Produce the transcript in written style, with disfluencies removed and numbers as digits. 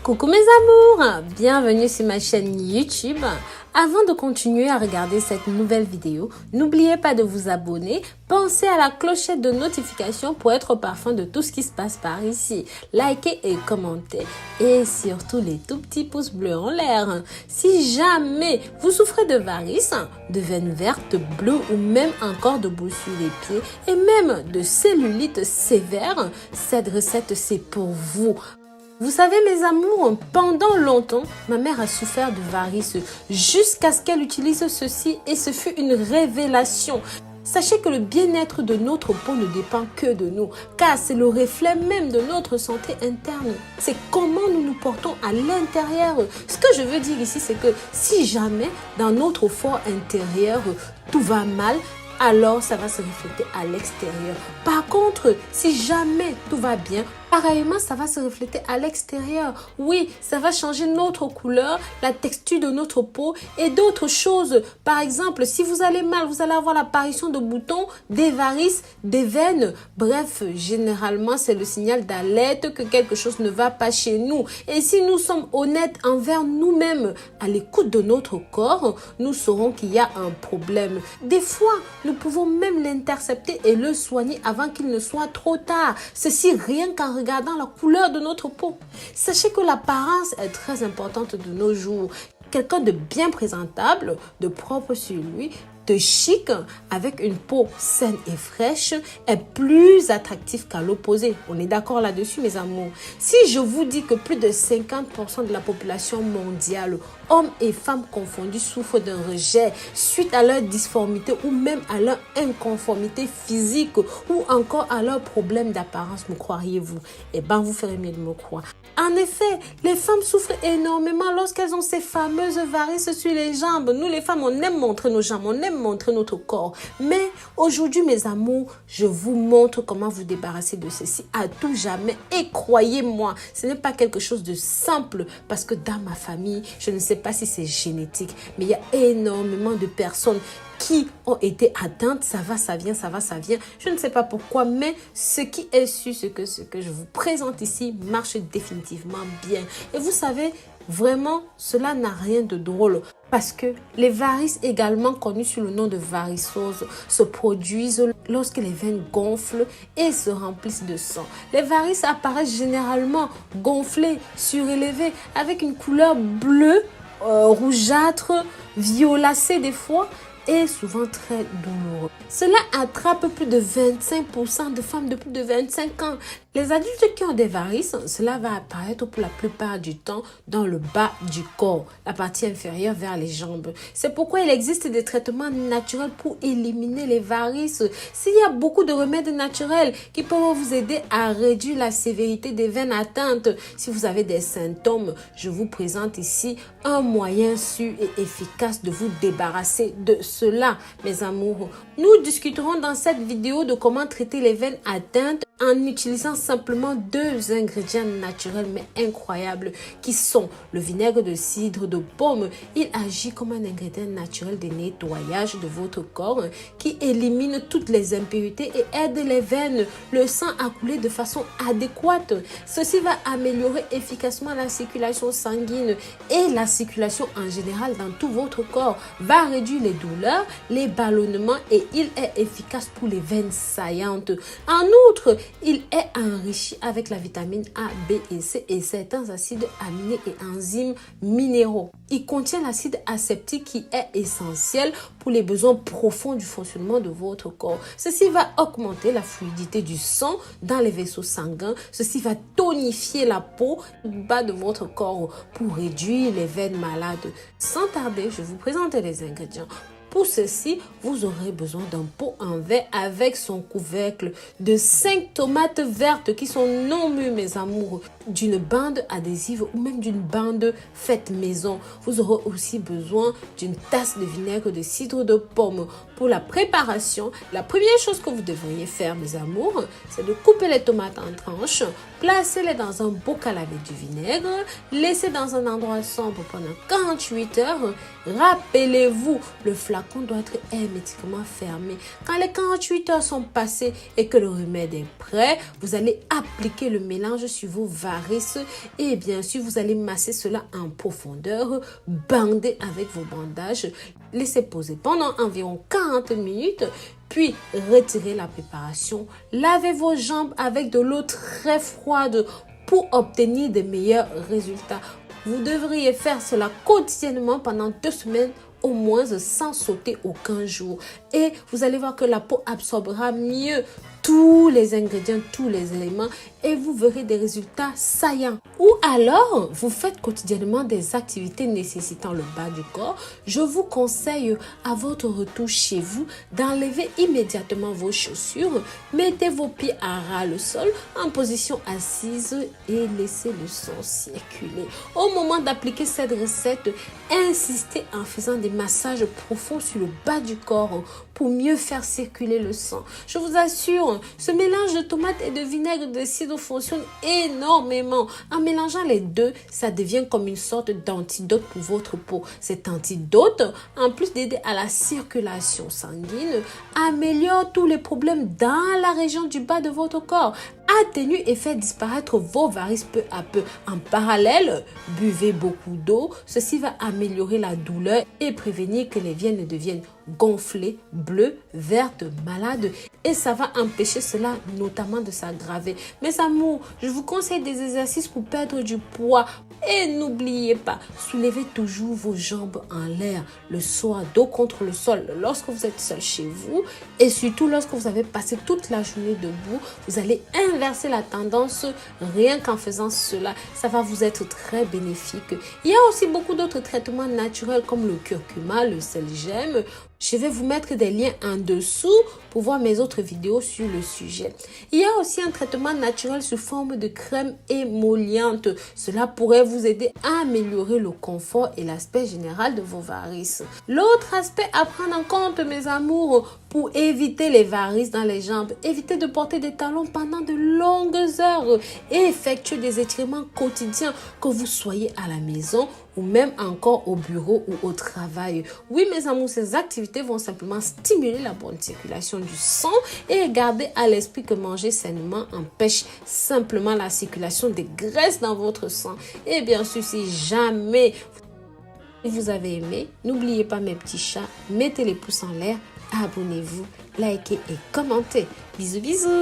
Coucou mes amours, bienvenue sur ma chaîne YouTube. Avant de continuer à regarder cette nouvelle vidéo, n'oubliez pas de vous abonner, pensez à la clochette de notification pour être au parfum de tout ce qui se passe par ici. Likez et commentez et surtout les tout petits pouces bleus en l'air. Si jamais vous souffrez de varices, de veines vertes, bleues ou même encore de boule sur les pieds et même de cellulite sévère, cette recette c'est pour vous. Vous savez mes amours, pendant longtemps, ma mère a souffert de varices jusqu'à ce qu'elle utilise ceci et ce fut une révélation. Sachez que le bien-être de notre peau ne dépend que de nous, car c'est le reflet même de notre santé interne. C'est comment nous nous portons à l'intérieur. Ce que je veux dire ici, c'est que si jamais dans notre fort intérieur, tout va mal, alors ça va se refléter à l'extérieur. Par contre, si jamais tout va bien, pareillement, ça va se refléter à l'extérieur. Oui, ça va changer notre couleur, la texture de notre peau et d'autres choses. Par exemple, si vous allez mal, vous allez avoir l'apparition de boutons, des varices, des veines. Bref, généralement, c'est le signal d'alerte que quelque chose ne va pas chez nous. Et si nous sommes honnêtes envers nous-mêmes, à l'écoute de notre corps, nous saurons qu'il y a un problème. Des fois, nous pouvons même l'intercepter et le soigner avant qu'il ne soit trop tard. Ceci rien qu'en regardant la couleur de notre peau. Sachez que l'apparence est très importante de nos jours. Quelqu'un de bien présentable, de propre sur lui, de chic, avec une peau saine et fraîche, est plus attractif qu'à l'opposé. On est d'accord là-dessus, mes amours. Si je vous dis que plus de 50% de la population mondiale, hommes et femmes confondus, souffrent d'un rejet suite à leur difformité ou même à leur inconformité physique ou encore à leurs problèmes d'apparence, me croiriez-vous? Eh bien, vous ferez mieux de me croire. En effet, les femmes souffrent énormément lorsqu'elles ont ces fameuses varices sur les jambes. Nous, les femmes, on aime montrer nos jambes, on aime montrer notre corps. Mais aujourd'hui, mes amours, je vous montre comment vous débarrasser de ceci à tout jamais. Et croyez-moi, ce n'est pas quelque chose de simple parce que dans ma famille, je ne sais pas si c'est génétique, mais il y a énormément de personnes qui ont été atteintes, ça va, ça vient, ça va, ça vient. Je ne sais pas pourquoi, mais ce qui est sûr, ce que je vous présente ici marche définitivement bien. Et vous savez, vraiment, cela n'a rien de drôle parce que les varices, également connues sous le nom de varicose, se produisent lorsque les veines gonflent et se remplissent de sang. Les varices apparaissent généralement gonflées, surélevées, avec une couleur bleue, rougeâtre, violacée des fois, et souvent très douloureux. Cela attrape plus de 25% de femmes de plus de 25 ans. Les adultes qui ont des varices, cela va apparaître pour la plupart du temps dans le bas du corps, la partie inférieure vers les jambes. C'est pourquoi il existe des traitements naturels pour éliminer les varices. S'il y a beaucoup de remèdes naturels qui peuvent vous aider à réduire la sévérité des veines atteintes, si vous avez des symptômes, je vous présente ici un moyen sûr et efficace de vous débarrasser de cela, mes amours. Nous discuterons dans cette vidéo de comment traiter les veines atteintes en utilisant simplement deux ingrédients naturels mais incroyables qui sont le vinaigre de cidre de pomme. Il agit comme un ingrédient naturel de nettoyage de votre corps qui élimine toutes les impuretés et aide les veines, le sang à couler de façon adéquate. Ceci va améliorer efficacement la circulation sanguine et la circulation en général dans tout votre corps, va réduire les douleurs, les ballonnements et il est efficace pour les veines saillantes. En outre, il est enrichi avec la vitamine A, B et C et certains acides aminés et enzymes minéraux. Il contient l'acide acétique qui est essentiel pour les besoins profonds du fonctionnement de votre corps. Ceci va augmenter la fluidité du sang dans les vaisseaux sanguins. Ceci va tonifier la peau du bas de votre corps pour réduire les veines malades. Sans tarder, je vous présente les ingrédients. Pour ceci, vous aurez besoin d'un pot en verre avec son couvercle, de 5 tomates vertes qui sont non mûres, mes amours, d'une bande adhésive ou même d'une bande faite maison. Vous aurez aussi besoin d'une tasse de vinaigre de cidre de pomme. Pour la préparation, la première chose que vous devriez faire, mes amours, c'est de couper les tomates en tranches, placez-les dans un bocal avec du vinaigre, laissez dans un endroit sombre pendant 48 heures. Rappelez-vous, le flacon doit être hermétiquement fermé. Quand les 48 heures sont passées et que le remède est prêt, vous allez appliquer le mélange sur vos varices. varices. Et bien sûr, vous allez masser cela en profondeur, bander avec vos bandages. Laissez poser pendant environ 40 minutes. Puis, retirez la préparation. Lavez vos jambes avec de l'eau très froide pour obtenir de meilleurs résultats. Vous devriez faire cela quotidiennement pendant 2 semaines au moins sans sauter aucun jour. Et vous allez voir que la peau absorbera mieux tous les ingrédients, tous les éléments et vous verrez des résultats saillants. Ou alors, vous faites quotidiennement des activités nécessitant le bas du corps. Je vous conseille à votre retour chez vous d'enlever immédiatement vos chaussures. Mettez vos pieds à ras le sol en position assise et laissez le sang circuler. Au moment d'appliquer cette recette, insistez en faisant des massages profonds sur le bas du corps pour mieux faire circuler le sang. Je vous assure, ce mélange de tomates et de vinaigre de cidre fonctionne énormément. En mélangeant les deux, ça devient comme une sorte d'antidote pour votre peau. Cet antidote, en plus d'aider à la circulation sanguine, améliore tous les problèmes dans la région du bas de votre corps, atténue et fait disparaître vos varices peu à peu. En parallèle, buvez beaucoup d'eau. Ceci va améliorer la douleur et prévenir que les veines ne deviennent gonflées, bleues, vertes, malades. Et ça va empêcher cela notamment de s'aggraver. Mes amours, je vous conseille des exercices pour perdre du poids. Et n'oubliez pas, soulevez toujours vos jambes en l'air le soir, dos contre le sol, lorsque vous êtes seul chez vous. Et surtout lorsque vous avez passé toute la journée debout, vous allez inverser la tendance rien qu'en faisant cela. Ça va vous être très bénéfique. Il y a aussi beaucoup d'autres traitements naturels comme le curcuma, le sel-gemme. Je vais vous mettre des liens en dessous pour voir mes autres vidéos sur le sujet. Il y a aussi un traitement naturel sous forme de crème émolliente. Cela pourrait vous aider à améliorer le confort et l'aspect général de vos varices. L'autre aspect à prendre en compte, mes amours, pour éviter les varices dans les jambes, évitez de porter des talons pendant de longues heures et effectuez des étirements quotidiens, que vous soyez à la maison ou même encore au bureau ou au travail. Oui, mes amours, ces activités vont simplement stimuler la bonne circulation du sang et gardez à l'esprit que manger sainement empêche simplement la circulation des graisses dans votre sang. Et bien sûr, si jamais vous avez aimé, n'oubliez pas mes petits chats, mettez les pouces en l'air, abonnez-vous, likez et commentez. Bisous, bisous!